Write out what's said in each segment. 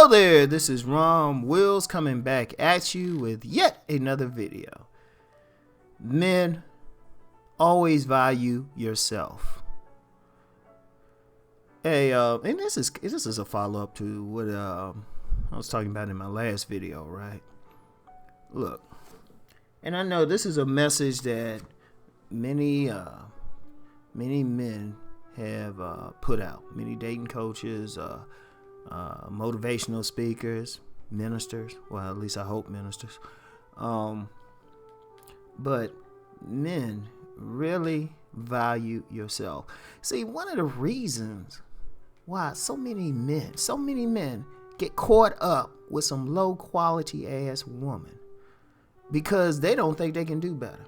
Hello there, this is Rom Wills coming back at you with yet another video. Men, always value yourself. Hey, and this is a follow-up to what I was talking about in my last video, right? Look, and I know this is a message that many men have put out. Many dating coaches, motivational speakers, ministers. Well, at least I hope ministers. But men really value yourself. See, one of the reasons why so many men get caught up with some low quality ass woman because they don't think they can do better.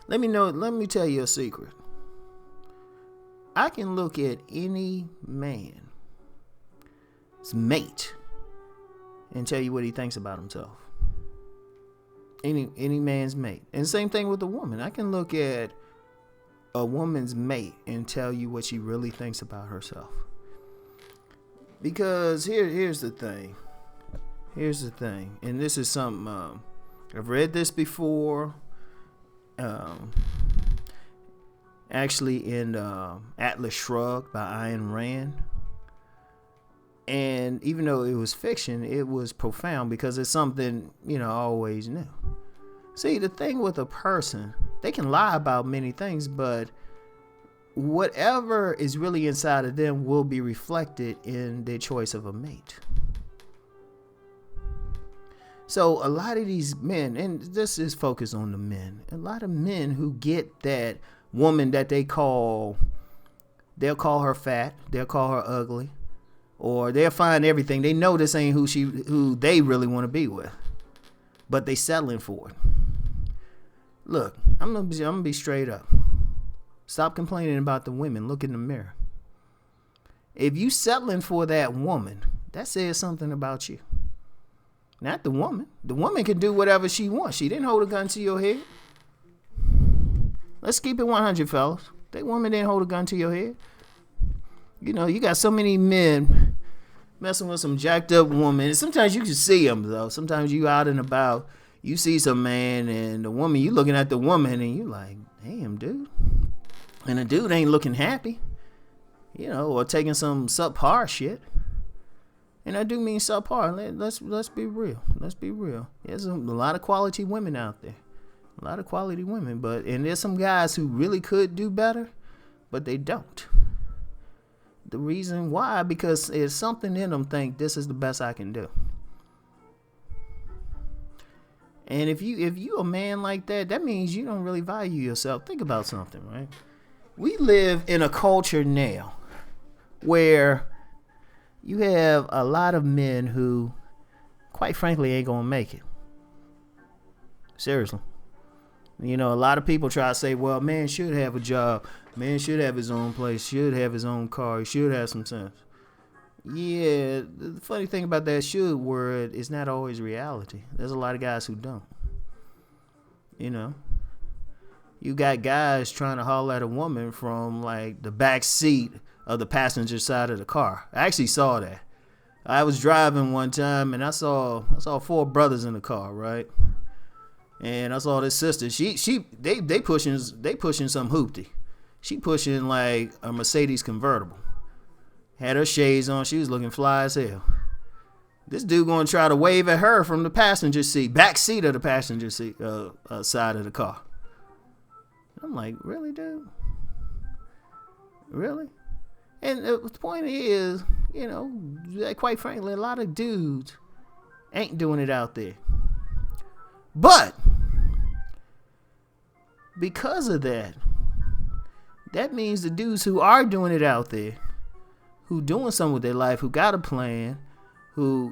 Let me tell you a secret. I can look at any man's mate and tell you what he thinks about himself. Any man's mate. And same thing with a woman. I can look at a woman's mate and tell you what she really thinks about herself. Because here's the thing. And this is something I've read this before. Actually in Atlas Shrugged by Ayn Rand. And even though it was fiction, it was profound because it's something, I always knew. See, the thing with a person, they can lie about many things, but whatever is really inside of them will be reflected in their choice of a mate. So a lot of these men, and this is focused on the men, a lot of men who get that woman that they'll call her fat, they'll call her ugly, or they'll find everything. They know this ain't who they really want to be with, but they settling for it. Look, I'm gonna be straight up. Stop complaining about the women. Look in the mirror. If you settling for that woman, that says something about you. Not the woman. The woman can do whatever she wants. She didn't hold a gun to your head. Let's keep it 100, fellas. That woman didn't hold a gun to your head. You got so many men messing with some jacked up woman. And sometimes you can see them, though. Sometimes you out and about, you see some man and the woman, you looking at the woman and you like, damn, dude. And the dude ain't looking happy, or taking some subpar shit. And I do mean subpar. Let's be real. Let's be real. There's a lot of quality women out there. A lot of quality women. And there's some guys who really could do better, but they don't. The reason why, because there's something in them think this is the best I can do. And if you a man like that, that means you don't really value yourself. Think about something, right? We live in a culture now where you have a lot of men who, quite frankly, ain't gonna make it. Seriously. A lot of people try to say, well, man should have a job. Man should have his own place, should have his own car, he should have some sense. Yeah, the funny thing about that should word is not always reality. There's a lot of guys who don't. You got guys trying to holler at a woman from like the back seat of the passenger side of the car. I actually saw that. I was driving one time and I saw 4 brothers in the car, right? And I saw this sister. They pushing some hoopty. She pushing like a Mercedes convertible. Had her shades on. She was looking fly as hell. This dude gonna try to wave at her from the passenger seat, back seat of the passenger seat, side of the car. I'm like, really, dude? Really? And the point is, quite frankly, a lot of dudes ain't doing it out there. But because of that means the dudes who are doing it out there, who doing something with their life, who got a plan, who,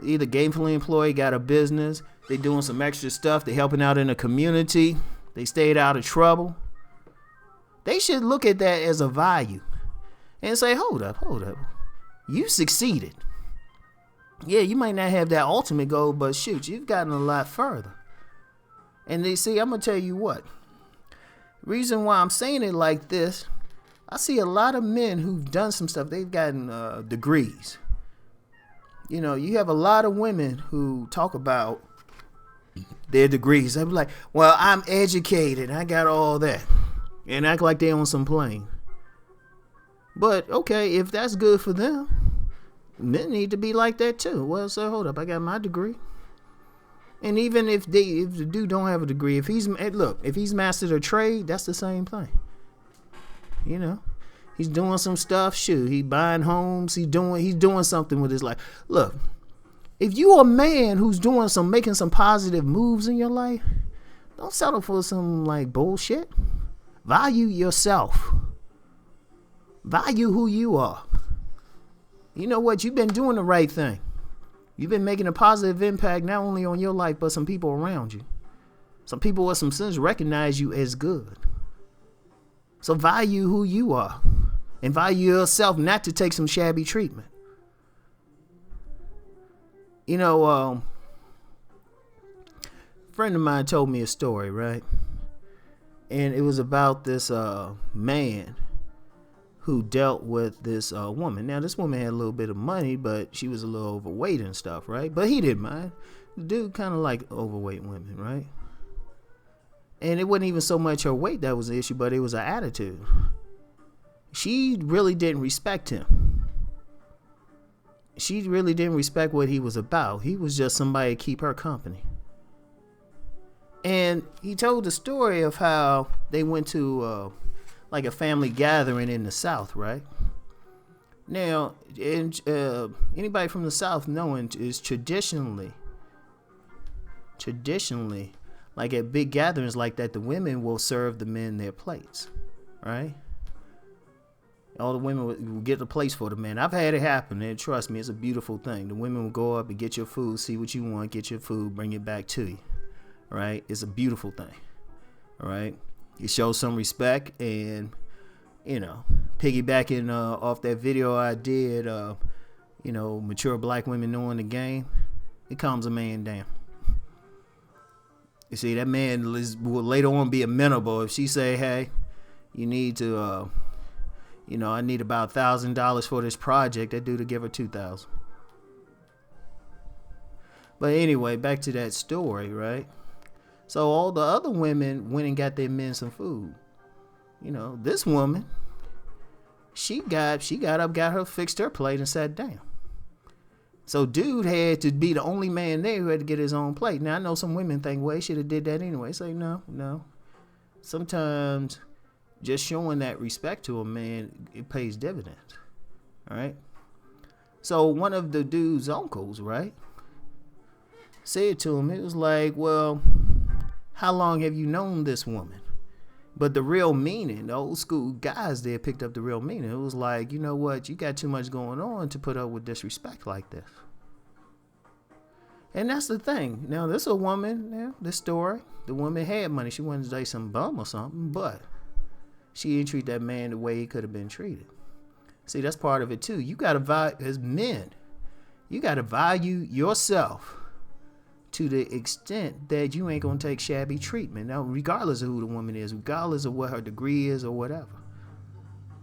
either gainfully employed, got a business, they doing some extra stuff, they helping out in the community, they stayed out of trouble. They should look at that as a value and say, hold up. You succeeded. Yeah, you might not have that ultimate goal, but shoot, you've gotten a lot further. And they see, I'm going to tell you what. Reason why I'm saying it like this, I see a lot of men who've done some stuff. They've gotten degrees. You know, you have a lot of women who talk about their degrees. They be like, well, I'm educated. I got all that. And act like they on some plane. But, okay, if that's good for them, men need to be like that too. Well, so hold up. I got my degree. And even if the dude don't have a degree, if he's mastered a trade, that's the same thing. You know, he's doing some stuff. Shoot, he buying homes. He's doing something with his life. Look, if you a man who's making some positive moves in your life, don't settle for some like bullshit. Value yourself. Value who you are. You know what? You've been doing the right thing. You've been making a positive impact not only on your life, but some people around you. Some people with some sense recognize you as good. So value who you are. And value yourself not to take some shabby treatment. You know, a friend of mine told me a story, right? And it was about this man who dealt with this woman. Now, this woman had a little bit of money, but she was a little overweight and stuff, right? But he didn't mind. The dude kind of liked overweight women, right? And it wasn't even so much her weight that was the issue, but it was her attitude. She really didn't respect him. She really didn't respect what he was about. He was just somebody to keep her company. And he told the story of how they went to like a family gathering in the South, right? Now, anybody from the South knowing is traditionally, like at big gatherings like that, the women will serve the men their plates, right? All the women will get the plates for the men. I've had it happen, and trust me, it's a beautiful thing. The women will go up and get your food, see what you want, get your food, bring it back to you, right? It's a beautiful thing, all right? You show some respect, and, you know, piggybacking off that video I did, you know, mature black women knowing the game, it calms a man down. You see, that man will later on be amenable if she say, hey, you need to, you know, I need about $1,000 for this project. That dude will give her $2,000. But anyway, back to that story, right? So all the other women went and got their men some food. You know, this woman, she got up, got her, fixed her plate, and sat down. So dude had to be the only man there who had to get his own plate. Now I know some women think, well, he should have did that anyway. Say no. Sometimes just showing that respect to a man, it pays dividends. All right. So one of the dude's uncles, right, said to him, it was like, well, how long have you known this woman? But the real meaning, the old school guys there picked up the real meaning. It was like, you know what? You got too much going on to put up with disrespect like this. And that's the thing. Now, this a woman, now, this story, the woman had money. She wanted to date some bum or something, but she didn't treat that man the way he could have been treated. See, that's part of it too. You got to value, as men, you got to value yourself to the extent that you ain't going to take shabby treatment. Now, regardless of who the woman is, regardless of what her degree is or whatever.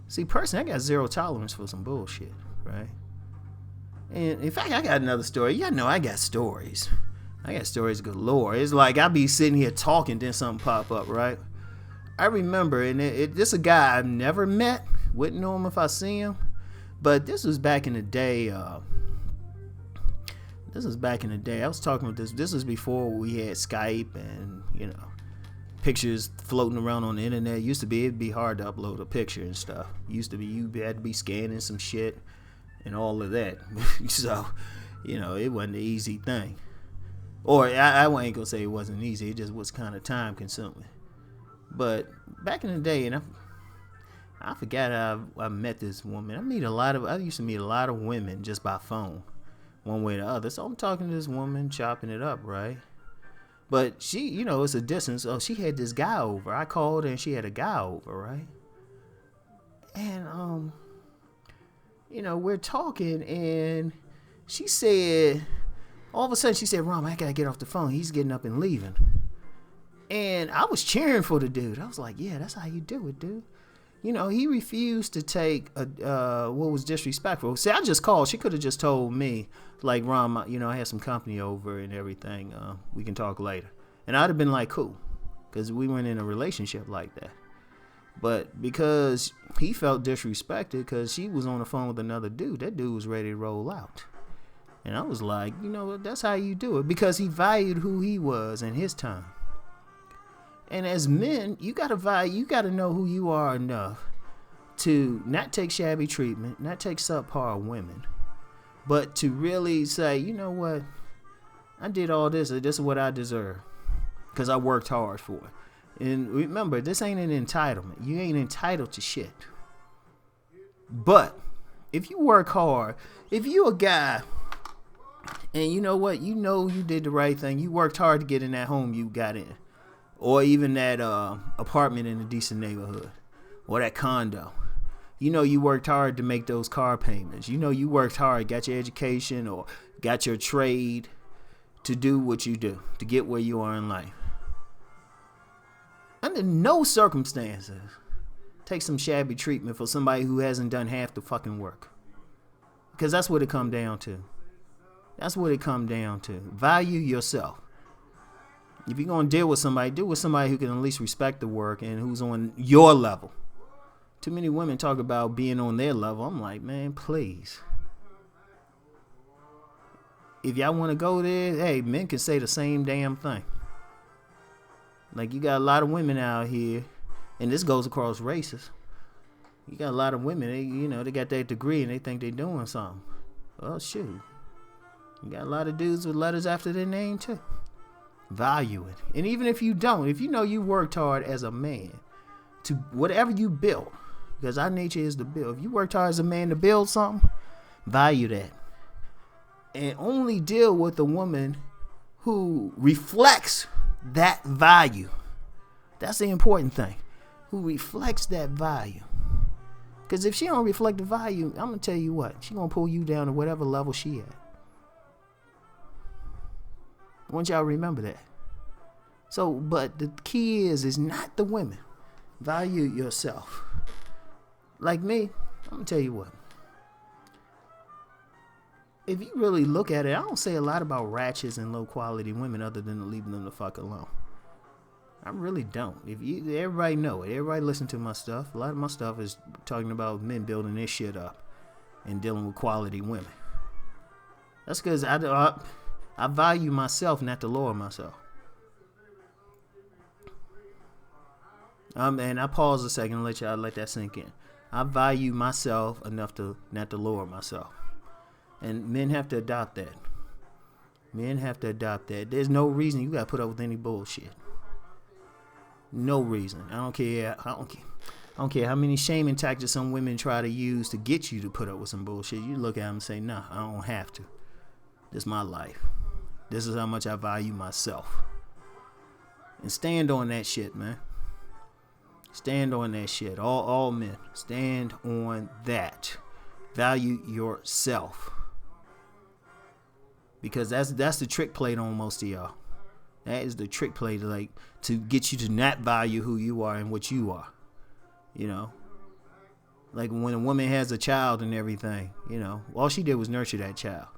See, personally, I got zero tolerance for some bullshit, right? And in fact, I got another story. Y'all know I got stories. I got stories galore. It's like I be sitting here talking, then something pop up, right? I remember, and this a guy I've never met. Wouldn't know him if I see him. But this was back in the day. I was talking with this. This was before we had Skype and, you know, pictures floating around on the internet. It'd be hard to upload a picture and stuff. You had to be scanning some shit and all of that. So, you know, it wasn't an easy thing. Or I ain't gonna say it wasn't easy. It just was kind of time consuming. But back in the day, and I forgot how I met this woman. I used to meet a lot of women just by phone, one way or the other. So I'm talking to this woman, chopping it up, right? But she, you know, it's a distance. Oh, she had this guy over. I called her and she had a guy over, right? And, you know, we're talking and she said, all of a sudden she said, Rom, I gotta get off the phone. He's getting up and leaving. And I was cheering for the dude. I was like, yeah, that's how you do it, dude. he refused to take what was disrespectful. See, I just called. She could have just told me, like, Ron, I had some company over and everything. We can talk later. And I'd have been like, cool, because we weren't in a relationship like that. But because he felt disrespected because she was on the phone with another dude, that dude was ready to roll out. And I was like, that's how you do it, because he valued who he was and his time. And as men, you got to know who you are enough to not take shabby treatment, not take subpar women, but to really say, you know what, I did all this, and this is what I deserve because I worked hard for it. And remember, this ain't an entitlement. You ain't entitled to shit. But if you work hard, if you a guy and you know what, you did the right thing, you worked hard to get in that home you got in, or even that apartment in a decent neighborhood, or that condo. You worked hard to make those car payments. You worked hard, got your education or got your trade to do what you do, to get where you are in life. Under no circumstances take some shabby treatment for somebody who hasn't done half the fucking work. Because that's what it come down to. That's what it come down to. Value yourself. If you're going to deal with somebody, deal with somebody who can at least respect the work and who's on your level. Too many women talk about being on their level. I'm like, man, please. If y'all want to go there, hey, men can say the same damn thing. Like, you got a lot of women out here, and this goes across races. You got a lot of women, they got that degree and they think they're doing something. Well, shoot. You got a lot of dudes with letters after their name, too. Value it. And even if you don't, if you know you worked hard as a man to whatever you built, because our nature is to build. If you worked hard as a man to build something, value that. And only deal with a woman who reflects that value. That's the important thing. Who reflects that value. Because if she don't reflect the value, I'm going to tell you what, she going to pull you down to whatever level she at. I want y'all to remember that. So, but the key is not the women. Value yourself. Like me, I'm going to tell you what. If you really look at it, I don't say a lot about ratchets and low quality women other than leaving them the fuck alone. I really don't. Everybody know it. Everybody listen to my stuff. A lot of my stuff is talking about men building this shit up and dealing with quality women. That's because I value myself, not to lower myself. And I pause a second and let that sink in. I value myself enough to not to lower myself. And men have to adopt that. Men have to adopt that. There's no reason you gotta put up with any bullshit. No reason. I don't care how many shaming tactics some women try to use to get you to put up with some bullshit. You look at them and say, nah, I don't have to. This is my life. This is how much I value myself. And stand on that shit, man. Stand on that shit. All men. Stand on that. Value yourself. Because that's the trick played on most of y'all. That is the trick play to get you to not value who you are and what you are. Like when a woman has a child and everything, all she did was nurture that child.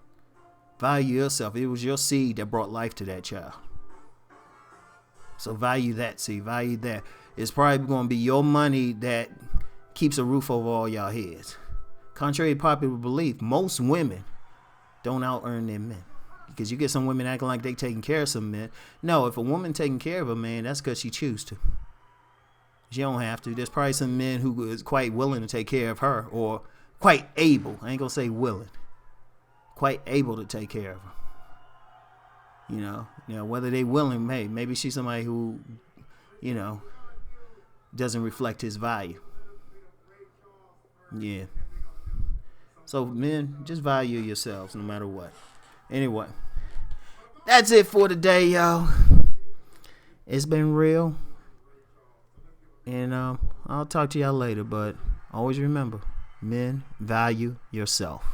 Value yourself. It was your seed that brought life to that child. So value that seed. Value that. It's probably going to be your money that keeps a roof over all y'all heads. Contrary to popular belief, most women don't out-earn their men. Because you get some women acting like they taking care of some men. No, if a woman taking care of a man, that's because she chooses to. She don't have to. There's probably some men who is quite willing to take care of her, or quite able. I ain't gonna say willing. Quite able to take care of her. Whether they willing, hey, maybe she's somebody who, doesn't reflect his value. Yeah. So men, just value yourselves no matter what. Anyway, that's it for today, y'all. It's been real. And I'll talk to y'all later, but always remember, men, value yourself.